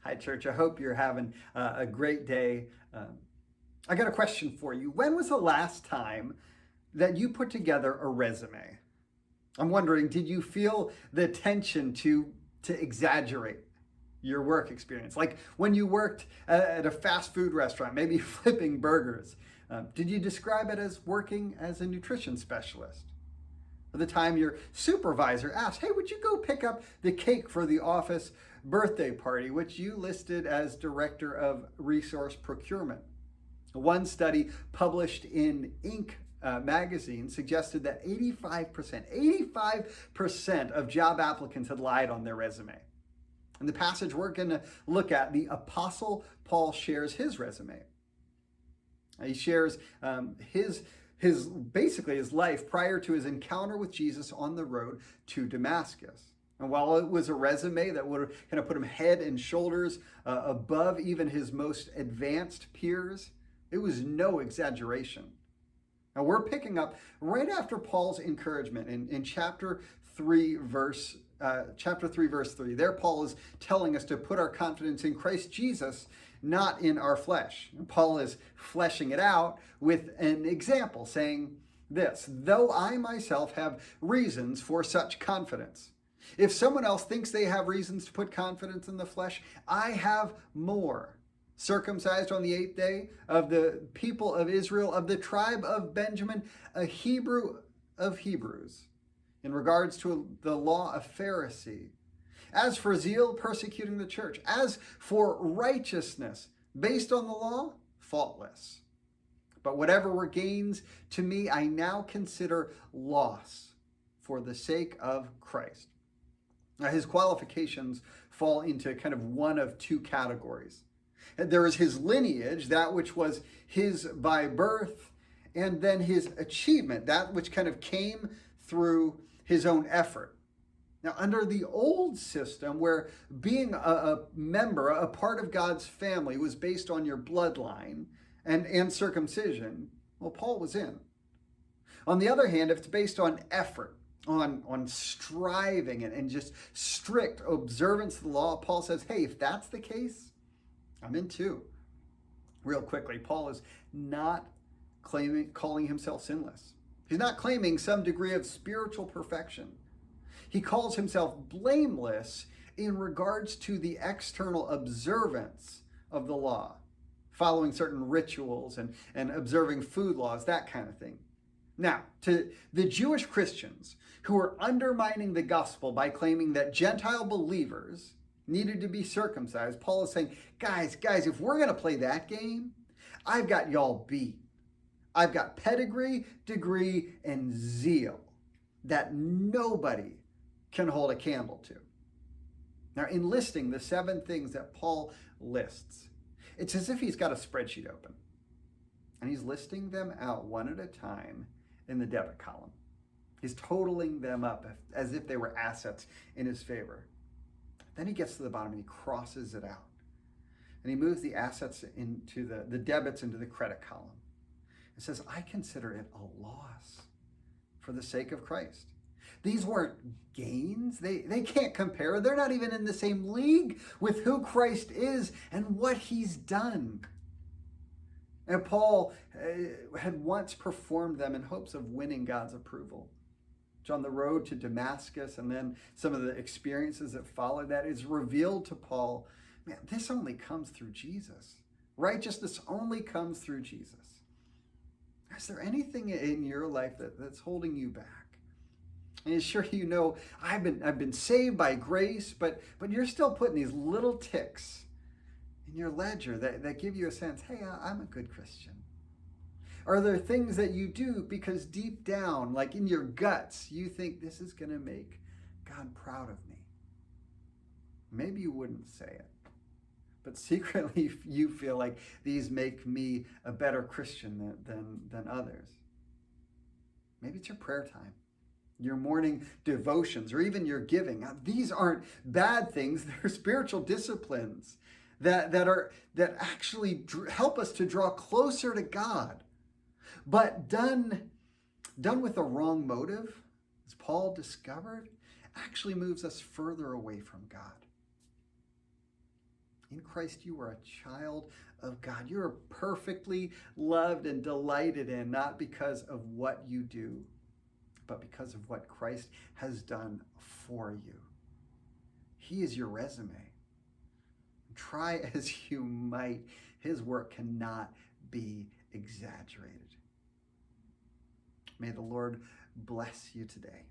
Hi, church. I hope you're having a great day. I got a question for you. When was the last time that you put together a resume? I'm wondering, did you feel the tension to exaggerate your work experience? Like when you worked at a fast food restaurant, maybe flipping burgers, did you describe it as working as a nutrition specialist? Or the time your supervisor asked, hey, would you go pick up the cake for the office birthday party, which you listed as director of resource procurement? One study published in Inc. Magazine suggested that 85% of job applicants had lied on their resume. In the passage we're going to look at, the Apostle Paul shares his resume. He shares basically his life prior to his encounter with Jesus on the road to Damascus. And while it was a resume that would kind of put him head and shoulders above even his most advanced peers, it was no exaggeration. Now we're picking up right after Paul's encouragement in chapter 3, verse 3. There Paul is telling us to put our confidence in Christ Jesus, not in our flesh. And Paul is fleshing it out with an example, saying this: though I myself have reasons for such confidence. If someone else thinks they have reasons to put confidence in the flesh, I have more. Circumcised on the 8th day, of the people of Israel, of the tribe of Benjamin, a Hebrew of Hebrews, in regards to the law, a Pharisee. As for zeal, persecuting the church. As for righteousness, based on the law, faultless. But whatever were gains to me, I now consider loss for the sake of Christ. Now, his qualifications fall into kind of one of two categories. There is his lineage, that which was his by birth, and then his achievement, that which kind of came through his own effort. Now, under the old system, where being a member, a part of God's family, was based on your bloodline and circumcision, well, Paul was in. On the other hand, if it's based on effort, on striving and just strict observance of the law, Paul says, hey, if that's the case, I'm in too. Real quickly, Paul is not calling himself sinless. He's not claiming some degree of spiritual perfection. He calls himself blameless in regards to the external observance of the law, following certain rituals and observing food laws, that kind of thing. Now, to the Jewish Christians who are undermining the gospel by claiming that Gentile believers needed to be circumcised, Paul is saying, guys, if we're going to play that game, I've got y'all beat. I've got pedigree, degree, and zeal that nobody can hold a candle to. Now, in listing the 7 things that Paul lists, it's as if he's got a spreadsheet open, and he's listing them out one at a time in the debit column. He's totaling them up as if they were assets in his favor. Then he gets to the bottom and he crosses it out. And he moves the assets into the debits into the credit column. It says, I consider it a loss for the sake of Christ. These weren't gains. They can't compare. They're not even in the same league with who Christ is and what he's done. And Paul had once performed them in hopes of winning God's approval. On the road to Damascus, and then some of the experiences that followed that, is revealed to Paul, man, this only comes through Jesus. Righteousness only comes through Jesus. Is there anything in your life that's holding you back? And sure, you know, I've been saved by grace, but you're still putting these little ticks in your ledger that give you a sense, hey, I'm a good Christian. Are there things that you do because deep down, like in your guts, you think this is going to make God proud of me? Maybe you wouldn't say it, but secretly you feel like these make me a better Christian than others. Maybe it's your prayer time, your morning devotions, or even your giving. Now, these aren't bad things. They're spiritual disciplines that actually help us to draw closer to God. But done with the wrong motive, as Paul discovered, actually moves us further away from God. In Christ, you are a child of God. You are perfectly loved and delighted in, not because of what you do, but because of what Christ has done for you. He is your resume. Try as you might, his work cannot be exaggerated. May the Lord bless you today.